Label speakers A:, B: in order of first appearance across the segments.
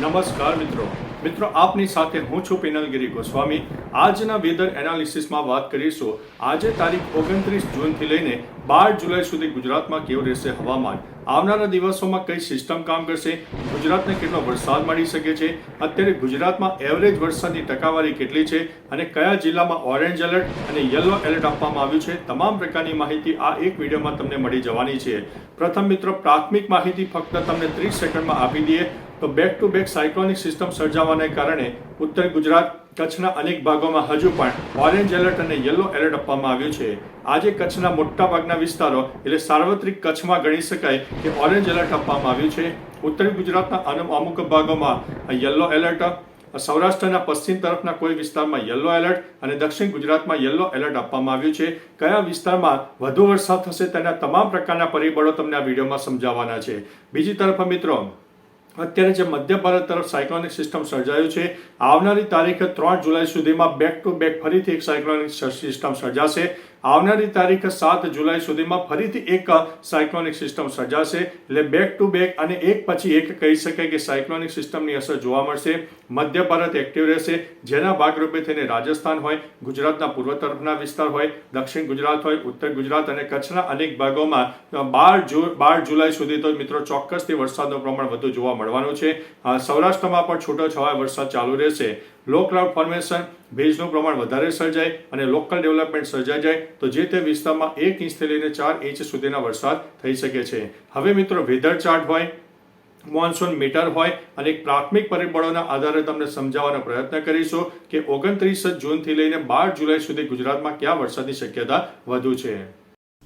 A: નમસ્કાર મિત્રો આપની સાથે હું છું પિનલગીરી ગોસ્વામી। આજના વેધર એનાલિસિસમાં વાત કરીશું। આજે તારીખ 29 જૂનથી લઈને 12 જુલાઈ સુધી ગુજરાતમાં કેવું રહેશે હવામાન, આવનારા દિવસોમાં કઈ સિસ્ટમ કામ કરશે, ગુજરાતને કેટલો વરસાદ મળી શકે છે, અત્યારે ગુજરાતમાં એવરેજ વરસાદની ટકાવારી કેટલી છે અને કયા જિલ્લામાં ઓરેન્જ એલર્ટ અને યલો એલર્ટ આપવામાં આવ્યું છે, તમામ પ્રકારની માહિતી આ એક વિડીયોમાં તમને મળી જવાની છે। પ્રથમ મિત્રો, પ્રાથમિક માહિતી ફક્ત તમને 30 સેકન્ડમાં આપી દઈએ તો back to back cyclonic system સર્જાવાને કારણે ઉત્તર ગુજરાત, કચ્છના અનેક ભાગોમાં હજુ પણ ઓરેન્જ એલર્ટ અને યલો એલર્ટ આપવામાં આવ્યું છે। આજે કચ્છના મોટાભાગના વિસ્તારો એટલે સાર્વત્રિક કચ્છમાં ગણી શકાય કે ઓરેન્જ એલર્ટ આપવામાં આવ્યું છે। ઉત્તર ગુજરાતના અમુક ભાગોમાં યલો એલર્ટ, સૌરાષ્ટ્રના પશ્ચિમ તરફના કોઈ વિસ્તારમાં યલો એલર્ટ અને દક્ષિણ ગુજરાતમાં યલો એલર્ટ આપવામાં આવ્યું છે। કયા વિસ્તારમાં વધુ વરસાદ થશે તેના તમામ પ્રકારના પરિબળો તમને આ વિડીયોમાં સમજાવવાના છે। બીજી તરફ મિત્રો, અત્યારે જે મધ્ય ભારત તરફ સાયક્લોનિક સિસ્ટમ સર્જાયું છે, આવનારી તારીખ 3 જુલાઈ સુધીમાં બેક ટુ બેક ફરીથી એક સાયક્લોનિક સિસ્ટમ સર્જાશે। આવનારી તારીખ 7 જુલાઈ સુધીમાં ફરીથી એક સાયક્લોનિક સિસ્ટમ સર્જાશે। એટલે બેક ટુ બેક અને એક પછી એક કહી શકાય કે સાયક્લોનિક સિસ્ટમની અસર જોવા મળશે। મધ્ય ભારત એક્ટિવ રહેશે, જેના ભાગરૂપે થઈને રાજસ્થાન હોય, ગુજરાતના પૂર્વ તરફના વિસ્તાર હોય, દક્ષિણ ગુજરાત હોય, ઉત્તર ગુજરાત અને કચ્છના અનેક ભાગોમાં 12 જુલાઈ સુધી તો મિત્રો ચોક્કસથી વરસાદનું પ્રમાણ વધુ જોવા મળવાનું છે। સૌરાષ્ટ્રમાં પણ છૂટોછવાયો વરસાદ ચાલુ રહેશે। લો ક્લાઉડ ફોર્મેશન, ભેજનું પ્રમાણ વધારે સર્જાય અને લોકલ ડેવલપમેન્ટ સર્જાઈ જાય તો જે તે વિસ્તારમાં 1 ઇંચથી લઈને 4 ઇંચ સુધીના વરસાદ થઈ શકે છે। હવે મિત્રો, વેધર ચાર્ટ હોય, મોન્સૂન મીટર હોય અને એક પ્રાથમિક પરિબળોના આધારે તમને સમજાવવાનો પ્રયત્ન કરીશું કે 29 જૂનથી લઈને 12 જુલાઈ સુધી ગુજરાતમાં કયા વરસાદની શક્યતા વધુ છે।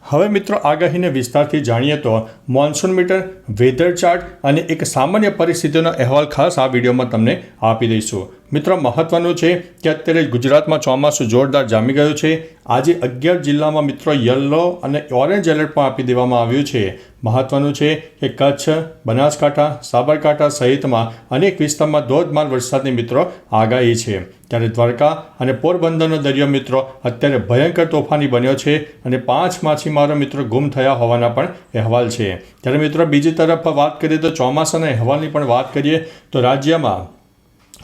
A: હવે મિત્રો, આગાહીને વિસ્તારથી જાણીએ તો મોન્સૂન મીટર, વેધર ચાર્ટ અને એક સામાન્ય પરિસ્થિતિનો અહેવાલ ખાસ આ વિડીયોમાં તમને આપી દઈશું। મિત્રો, મહત્વનું છે કે અત્યારે ગુજરાતમાં ચોમાસું જોરદાર જામી ગયું છે। આજે 11 જિલ્લામાં મિત્રો યલો અને ઓરેન્જ એલર્ટ પણ આપી દેવામાં આવ્યું છે। મહત્વનું છે કે કચ્છ, બનાસકાંઠા, સાબરકાંઠા સહિતમાં અનેક વિસ્તારમાં ધોધમાર વરસાદની મિત્રો આગાહી છે। ત્યારે દ્વારકા અને પોરબંદરનો દરિયો મિત્રો અત્યારે ભયંકર તોફાની બન્યો છે અને 5 માછીમારો મિત્રો ગુમ થયા હોવાના પણ અહેવાલ છે। ત્યારે મિત્રો, બીજી તરફ વાત કરીએ તો ચોમાસાના અહેવાલની પણ વાત કરીએ તો રાજ્યમાં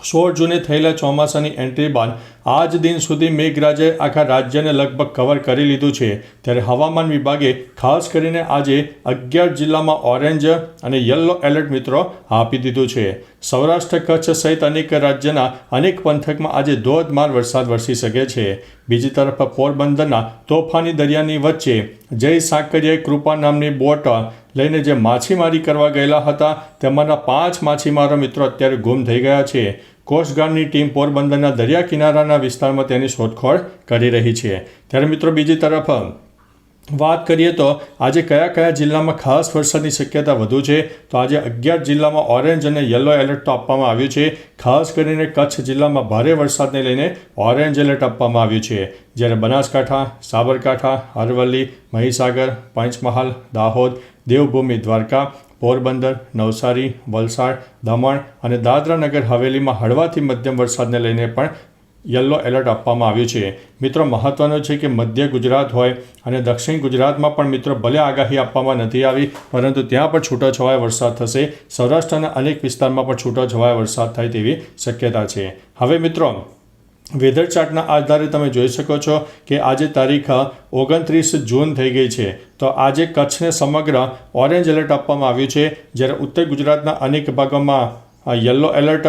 A: 16 જૂને થયેલા ચોમાસાની એન્ટ્રી બાદ આજ દિન સુધી મેઘરાજાએ આખા રાજ્યને લગભગ કવર કરી લીધું છે। ત્યારે હવામાન વિભાગે ખાસ કરીને આજે 11 જિલ્લામાં ઓરેન્જ અને યલો એલર્ટ મિત્રો આપી દીધું છે। સૌરાષ્ટ્ર, કચ્છ સહિત અનેક રાજ્યના અનેક પંથકમાં આજે ધોધમાર વરસાદ વરસી શકે છે। બીજી તરફ પોરબંદરના તોફાની દરિયાની વચ્ચે જય સાંકરિયાએ કૃપા નામની બોટ લઈને જે માછીમારી કરવા ગયેલા હતા તેમાંના 5 માછીમારો મિત્રો અત્યારે ગુમ થઈ ગયા છે। કોસ્ટગાર્ડની ટીમ પોરબંદરના દરિયા કિનારાના વિસ્તારમાં તેની શોધખોળ કરી રહી છે। ત્યારે મિત્રો, બીજી તરફ વાત કરીએ તો આજે કયા જિલ્લામાં ખાસ વરસાદની શક્યતા વધુ છે તો આજે 11 જિલ્લામાં ઓરેન્જ અને યલો એલર્ટ તો આપવામાં આવ્યું છે। ખાસ કરીને કચ્છ જિલ્લામાં ભારે વરસાદને લઈને ઓરેન્જ એલર્ટ આપવામાં આવ્યું છે, જ્યારે બનાસકાંઠા, સાબરકાંઠા, અરવલ્લી, મહીસાગર, પંચમહાલ, દાહોદ, દેવભૂમિ દ્વારકા, પોરબંદર, નવસારી, વલસાડ, દમણ અને દાદરા નગર હવેલીમાં હળવાથી મધ્યમ વરસાદને લઈને પણ યલો એલર્ટ આપવામાં આવ્યું છે। મિત્રો, મહત્વનું છે કે મધ્ય ગુજરાત હોય અને દક્ષિણ ગુજરાતમાં પણ મિત્રો ભલે આગાહી આપવામાં નથી આવી, પરંતુ ત્યાં પણ છૂટોછવાયો વરસાદ થશે। સૌરાષ્ટ્રના અનેક વિસ્તારમાં પણ છૂટોછવાયો વરસાદ થાય તેવી શક્યતા છે। હવે મિત્રો, વેધર ચાર્ટના આધારે તમે જોઈ શકો છો કે આજે તારીખ 29 જૂન થઈ ગઈ છે તો આજે કચ્છને સમગ્ર ઓરેન્જ એલર્ટ આપવામાં આવ્યું છે, જ્યારે ઉત્તર ગુજરાતના અનેક ભાગોમાં યલો એલર્ટ,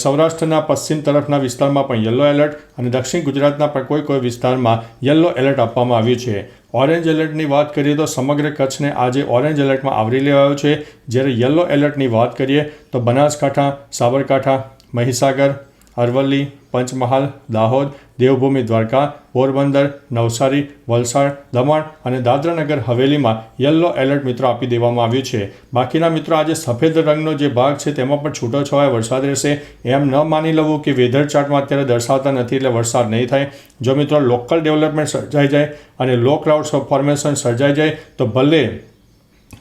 A: સૌરાષ્ટ્રના પશ્ચિમ તરફના વિસ્તારમાં પણ યલો એલર્ટ અને દક્ષિણ ગુજરાતના પણ કોઈ વિસ્તારમાં યલો એલર્ટ આપવામાં આવ્યું છે। ઓરેન્જ એલર્ટની વાત કરીએ તો સમગ્ર કચ્છને આજે ઓરેન્જ એલર્ટમાં આવરી લેવાયો છે, જ્યારે યલો એલર્ટની વાત કરીએ તો બનાસકાંઠા, સાબરકાંઠા, મહીસાગર, અરવલ્લી, પંચમહાલ, દાહોદ, દેવભૂમિ દ્વારકા, પોરબંદર, નવસારી, વલસાડ, દમણ અને દાદરાનગર હવેલીમાં યલો એલર્ટ મિત્રો આપી દેવામાં આવ્યું છે। બાકીના મિત્રો, આજે સફેદ રંગનો જે ભાગ છે તેમાં પણ છૂટોછવાયો વરસાદ રહેશે। એમ ન માની લેવું કે વેધર ચાર્ટમાં અત્યારે દર્શાવતા નથી એટલે વરસાદ નહીં થાય। જો મિત્રો લોકલ ડેવલપમેન્ટ સર્જાઈ જાય અને લો ક્લાઉડ ફોર્મેશન સર્જાઈ જાય તો ભલે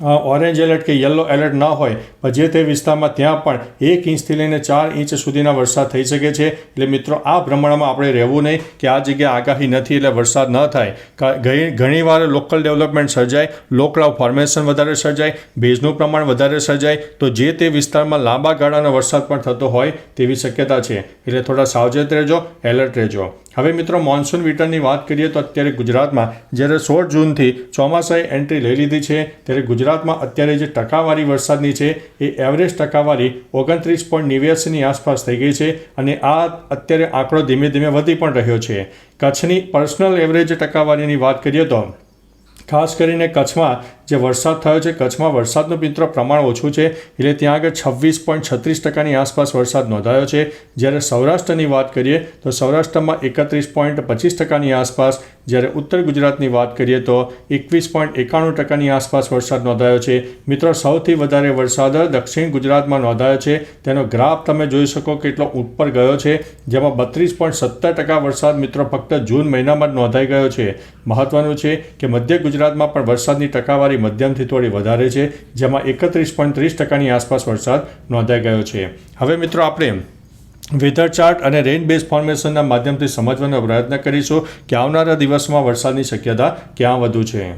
A: ઓરેન્જ એલર્ટ કે યલો એલર્ટ ન હોય પણ જે તે વિસ્તારમાં ત્યાં પણ 1 ઇંચથી લઈને 4 ઇંચ સુધીના વરસાદ થઈ શકે છે. એટલે મિત્રો આ પ્રમાણમાં આપણે રહેવું નહીં કે આ જગ્યાએ આગાહી નથી એટલે વરસાદ ન થાય. ઘણીવાર લોકલ ડેવલપમેન્ટ સર્જાય, લો ક્લાઉડ ફોર્મેશન વધારે સર્જાય, ભેજનું પ્રમાણ વધારે સર્જાય તો જે તે વિસ્તારમાં લાંબા ગાળાનો વરસાદ પણ થતો હોય તેવી શક્યતા છે. એટલે થોડા સાવચેત રહેજો, એલર્ટ રહેજો. હવે મિત્રો મોન્સૂન વિટરની વાત કરીએ તો અત્યારે ગુજરાતમાં જ્યારે 16 જૂનથી ચોમાસાએ એન્ટ્રી લઈ લીધી છે ત્યારે ગુજરાતમાં અત્યારે જે ટકાવારી વરસાદની છે એ એવરેજ ટકાવારી 29.89ની આસપાસ થઈ ગઈ છે અને આ અત્યારે આંકડો ધીમે ધીમે વધી પણ રહ્યો છે. કચ્છની પર્સનલ એવરેજ ટકાવારીની વાત કરીએ તો ખાસ કરીને કચ્છમાં જે વરસાદ થયો છે, કચ્છમાં વરસાદનું મિત્રો પ્રમાણ ઓછું છે એટલે ત્યાં આગળ 26.36%ની આસપાસ વરસાદ નોંધાયો છે. જ્યારે સૌરાષ્ટ્રની વાત કરીએ તો સૌરાષ્ટ્રમાં 31.25%ની આસપાસ, જ્યારે ઉત્તર ગુજરાતની વાત કરીએ તો 21.91%ની આસપાસ વરસાદ નોંધાયો છે. મિત્રો સૌથી વધારે વરસાદ દક્ષિણ ગુજરાતમાં નોંધાયો છે. તેનો ગ્રાફ તમે જોઈ શકો કેટલો ઉપર ગયો છે, જેમાં 32.17% વરસાદ મિત્રો ફક્ત જૂન મહિનામાં જ નોંધાઈ ગયો છે. મહત્વનું છે કે મધ્ય ગુજરાતમાં પણ વરસાદની ટકાવારી મધ્યમથી થોડી વધારે છે, જેમાં 31.30%ની આસપાસ વરસાદ નોંધાઈ ગયો છે. હવે મિત્રો આપણે વેધર ચાર્ટ અને રેઇન બેઝ ફોર્મેશનના માધ્યમથી સમજવાનો પ્રયત્ન કરીશું કે આવનારા દિવસમાં વરસાદની શક્યતા ક્યાં વધુ છે.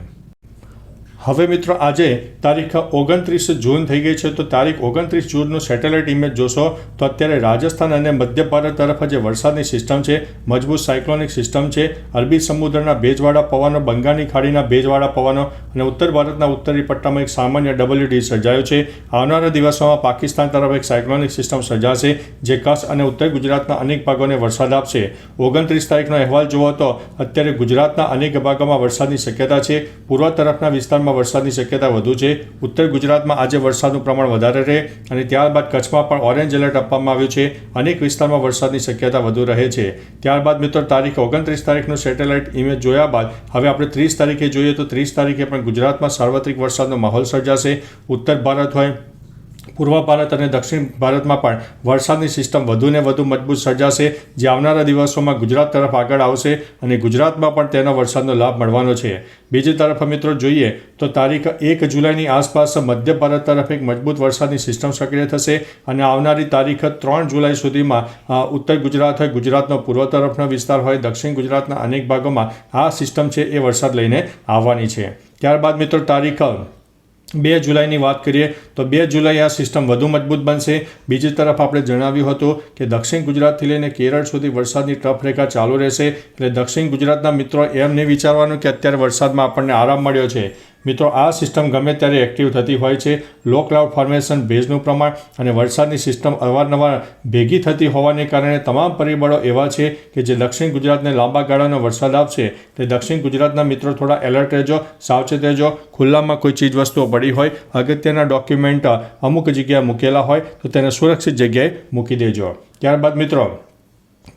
A: હવે મિત્રો આજે તારીખ 29 જૂન થઈ ગઈ છે તો તારીખ 29 જૂનનું સેટેલાઇટ ઇમેજ જોશો તો અત્યારે રાજસ્થાન અને મધ્ય ભારત તરફ જે વરસાદની સિસ્ટમ છે, મજબૂત સાયક્લોનિક સિસ્ટમ છે, અરબી સમુદ્રના ભેજવાળા પવનો, બંગાળની ખાડીના ભેજવાળા પવનો અને ઉત્તર ભારતના ઉત્તરી પટ્ટામાં એક સામાન્ય WD સર્જાયો છે. આવનારા દિવસોમાં પાકિસ્તાન તરફ એક સાયક્લોનિક સિસ્ટમ સર્જાશે જે કચ્છ અને ઉત્તર ગુજરાતના અનેક ભાગોને વરસાદ આપશે. 29 તારીખનો અહેવાલ જુઓ તો અત્યારે ગુજરાતના અનેક ભાગોમાં વરસાદની શક્યતા છે. પૂર્વ તરફના વિસ્તારમાં વરસાદની શક્યતા વધુ છે. ઉત્તર ગુજરાતમાં આજે વરસાદનું પ્રમાણ વધારે રહે અને ત્યારબાદ કચ્છમાં પણ ઓરેન્જ એલર્ટ આપવામાં આવ્યું છે. અનેક વિસ્તારમાં વરસાદની શક્યતા વધુ રહે છે. ત્યારબાદ મિત્રો તારીખ 29 તારીખનું સેટેલાઇટ ઇમેજ જોયા બાદ હવે આપણે 30 તારીખે જોઈએ તો 30 તારીખે પણ ગુજરાતમાં સાર્વત્રિક વરસાદનો માહોલ સર્જાશે. ઉત્તર ભારત હોય, પૂર્વ ભારત અને દક્ષિણ ભારતમાં પણ વરસાદની સિસ્ટમ વધુને વધુ મજબૂત સર્જાશે જે આવનારા દિવસોમાં ગુજરાત તરફ આગળ આવશે અને ગુજરાતમાં પણ તેનો વરસાદનો લાભ મળવાનો છે. બીજી તરફ મિત્રો જોઈએ તો તારીખ 1 જુલાઈની આસપાસ મધ્ય ભારત તરફ એક મજબૂત વરસાદની સિસ્ટમ સક્રિય થશે અને આવનારી તારીખ 3 જુલાઈ સુધીમાં ઉત્તર ગુજરાત હોય, ગુજરાતનો પૂર્વ તરફનો વિસ્તાર હોય, દક્ષિણ ગુજરાતના અનેક ભાગોમાં આ સિસ્ટમ છે એ વરસાદ લઈને આવવાની છે. ત્યારબાદ મિત્રો તારીખ 2 જુલાઈની વાત કરીએ તો 2 જુલાઈ આ સિસ્ટમ વધુ મજબૂત બનશે. બીજી તરફ આપણે જણાવ્યું હતું કે દક્ષિણ ગુજરાતથી લઈને કેરળ સુધી વરસાદની ટફ રેખા ચાલુ રહેશે. એટલે દક્ષિણ ગુજરાતના મિત્રો એમ નહીં વિચારવાનું કે અત્યારે વરસાદમાં આપણને આરામ મળ્યો છે. મિત્રો આ સિસ્ટમ ગમે ત્યારે એક્ટિવ થતી હોય છે. લો ક્લાઉડ ફોર્મેશન, ભેજનું પ્રમાણ અને વરસાદની સિસ્ટમ અવારનવાર ભેગી થતી હોવાને કારણે તમામ પરિબળો એવા છે કે જે દક્ષિણ ગુજરાતને લાંબા ગાળાનો વરસાદ આપશે. તે દક્ષિણ ગુજરાતના મિત્રો થોડા એલર્ટ રહેજો, સાવચેત રહેજો. ખુલ્લામાં કોઈ ચીજ વસ્તુઓ પડી હોય, અગત્યના ડોક્યુમેન્ટ અમુક જગ્યાએ મૂકેલા હોય તો તેને સુરક્ષિત જગ્યાએ મૂકી દેજો. ત્યારબાદ મિત્રો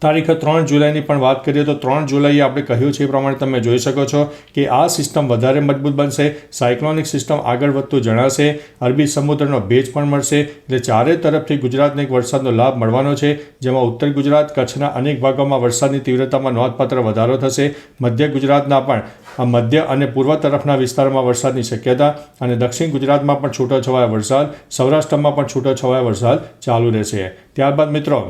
A: તારીખ 3 જુલાઈની પણ વાત કરીએ તો 3 જુલાઈએ આપણે કહ્યું છે એ પ્રમાણે તમે જોઈ શકો છો કે આ સિસ્ટમ વધારે મજબૂત બનશે. સાયક્લોનિક સિસ્ટમ આગળ વધતું જણાશે. અરબી સમુદ્રનો ભેજ પણ મળશે એટલે ચારે તરફથી ગુજરાતને એક વરસાદનો લાભ મળવાનો છે, જેમાં ઉત્તર ગુજરાત, કચ્છના અનેક ભાગોમાં વરસાદની તીવ્રતામાં નોંધપાત્ર વધારો થશે. મધ્ય ગુજરાતના પણ મધ્ય અને પૂર્વ તરફના વિસ્તારમાં વરસાદની શક્યતા અને દક્ષિણ ગુજરાતમાં પણ છૂટોછવાયા વરસાદ, સૌરાષ્ટ્રમાં પણ છૂટોછવાયા વરસાદ ચાલુ રહેશે. ત્યારબાદ મિત્રો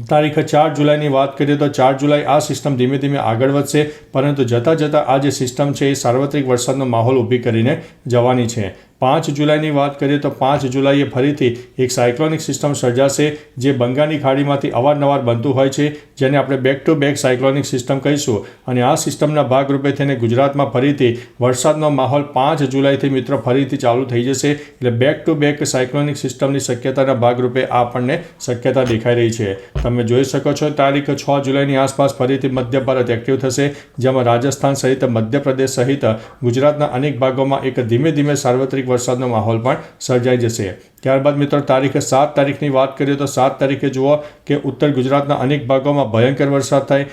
A: તારીખ 4 જુલાઈની વાત કરીએ તો 4 જુલાઈ આ સિસ્ટમ ધીમે ધીમે આગળ વધશે, પરંતુ જતાં જતાં આ જે સિસ્ટમ છે એ સાર્વત્રિક વરસાદનો માહોલ ઊભી કરીને જવાની છે. 5 જુલાઈની વાત કરીએ તો 5 જુલાઈએ ફરીથી એક સાયક્લોનિક સિસ્ટમ સર્જાશે જે બંગાળની ખાડીમાંથી અવારનવાર બનતું હોય છે, જેને આપણે back to back cyclonic system કહીશું. અને આ સિસ્ટમના ભાગરૂપે થઈને ગુજરાતમાં ફરીથી વરસાદનો માહોલ 5 જુલાઈથી મિત્રો ફરીથી ચાલુ થઈ જશે. એટલે બેક ટુ બેક સાયક્લોનિક સિસ્ટમની શક્યતાના ભાગરૂપે આપણને શક્યતા દેખાઈ રહી છે. તમે જોઈ શકો છો તારીખ 6 જુલાઈની આસપાસ ફરીથી મધ્ય ભારત એક્ટિવ થશે, જેમાં રાજસ્થાન સહિત મધ્યપ્રદેશ સહિત ગુજરાતના અનેક ભાગોમાં એક ધીમે ધીમે સાર્વત્રિક વરસાદનો માહોલ પણ સર્જાઈ જશે. ત્યારબાદ મિત્રો તારીખ 7 તારીખની વાત કરીએ તો 7 તારીખે જુઓ કે ઉત્તર ગુજરાતના અનેક ભાગોમાં ભયંકર વરસાદ થાય.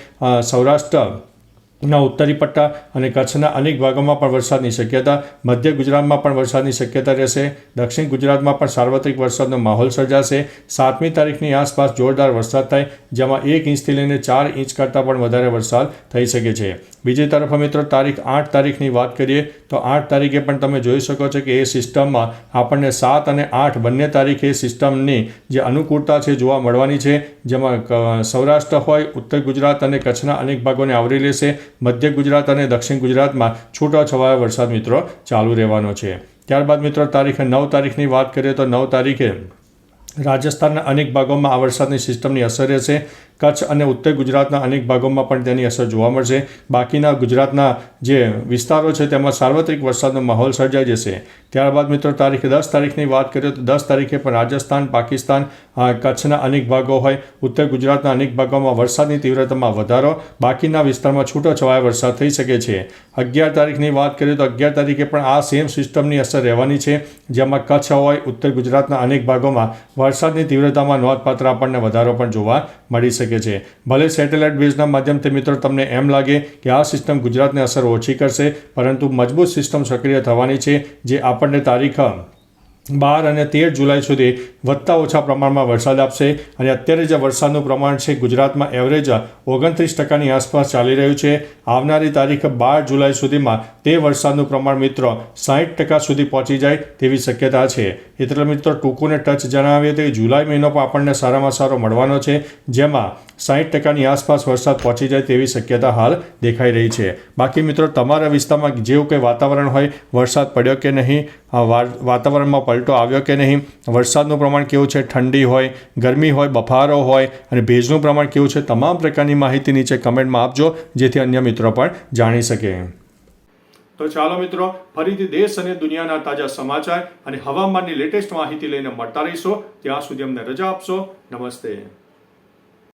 A: સૌરાષ્ટ્રના ઉત્તરી પટ્ટા અને કચ્છના અનેક ભાગોમાં પણ વરસાદની શક્યતા. મધ્ય ગુજરાતમાં પણ વરસાદની શક્યતા રહેશે. દક્ષિણ ગુજરાતમાં પણ સાર્વત્રિક વરસાદનો માહોલ સર્જાશે. 7મી તારીખની આસપાસ જોરદાર વરસાદ થાય, જેમાં 1 ઇંચથી લઈને 4 ઇંચ કરતાં પણ વધારે વરસાદ થઈ શકે છે. બીજી તરફ મિત્રો તારીખ 8 તારીખની વાત કરીએ તો 8 તારીખે પણ તમે જોઈ શકો છો કે એ સિસ્ટમમાં આપણને 7 અને 8 બંને તારીખે સિસ્ટમની જે અનુકૂળતા છે જોવા મળવાની છે, જેમાં સૌરાષ્ટ્ર હોય, ઉત્તર ગુજરાત અને કચ્છના અનેક ભાગોને આવરી લેશે. મધ્ય ગુજરાત અને દક્ષિણ ગુજરાતમાં છૂટાછવાયા વરસાદ મિત્રો ચાલુ રહેવાનો છે. ત્યારબાદ મિત્રો તારીખ 9 તારીખની વાત કરીએ તો 9 તારીખે રાજસ્થાનના અનેક ભાગોમાં આ વરસાદની સિસ્ટમની અસર રહેશે. કચ્છ અને ઉત્તર ગુજરાતના અનેક ભાગોમાં પણ તેની અસર જોવા મળશે. બાકીના ગુજરાતના જે વિસ્તારો છે તેમાં સાર્વત્રિક વરસાદનો માહોલ સર્જાઈ જશે. ત્યારબાદ મિત્રો તારીખ 10 તારીખની વાત કરીએ તો 10 તારીખે પણ રાજસ્થાન, પાકિસ્તાન, કચ્છના અનેક ભાગો હોય, ઉત્તર ગુજરાતના અનેક ભાગોમાં વરસાદની તીવ્રતામાં વધારો, બાકીના વિસ્તારમાં છૂટોછવાયો વરસાદ થઈ શકે છે. 11 તારીખની વાત કરીએ તો 11 તારીખે પણ આ સેમ સિસ્ટમની અસર રહેવાની છે, જેમાં કચ્છ હોય, ઉત્તર ગુજરાતના અનેક ભાગોમાં વરસાદની તીવ્રતામાં નોંધપાત્ર આપણને વધારો પણ જોવા મળી શકે છે. ભલે સેટેલાઇટ બેઝના માધ્યમથી મિત્રો તમને એમ લાગે કે આ સિસ્ટમ ગુજરાતને અસર ઓછી કરશે, પરંતુ મજબૂત સિસ્ટમ સક્રિય થવાની છે, જે આપણને તારીખ 12 અને 13 જુલાઈ સુધી વધતા ઓછા પ્રમાણમાં વરસાદ આપશે. અને અત્યારે જે વરસાદનું પ્રમાણ છે ગુજરાતમાં એવરેજ 29% આસપાસ ચાલી રહ્યું છે. આવનારી તારીખ 12 જુલાઈ સુધીમાં તે વરસાદનું પ્રમાણ મિત્રો 60% સુધી પહોંચી જાય તેવી શક્યતા છે. એટલે મિત્રો ટૂંકુને ટચ જણાવીએ તો જુલાઈ મહિનો પણ આપણને સારામાં સારો મળવાનો છે, જેમાં 60% આસપાસ વરસાદ પહોંચી જાય તેવી શક્યતા હાલ દેખાઈ રહી છે. બાકી મિત્રો તમારા વિસ્તારમાં જેવું કંઈ વાતાવરણ હોય, વરસાદ પડ્યો કે નહીં, વાતાવરણમાં પલટો આવ્યો કે નહીં, વરસાદનું પ્રમાણ કેવું છે, ઠંડી હોય, ગરમી હોય, બફારો હોય અને ભેજનું પ્રમાણ કેવું છે, તમામ પ્રકારની માહિતી નીચે કમેન્ટમાં આપજો, જેથી અન્ય મિત્રો પણ જાણી શકે. તો ચાલો મિત્રો, ફરીથી દેશ અને દુનિયાના તાજા સમાચાર અને હવામાનની લેટેસ્ટ માહિતી લઈને મળતા રહીશો. ત્યાં સુધી અમને રજા આપશો. નમસ્તે.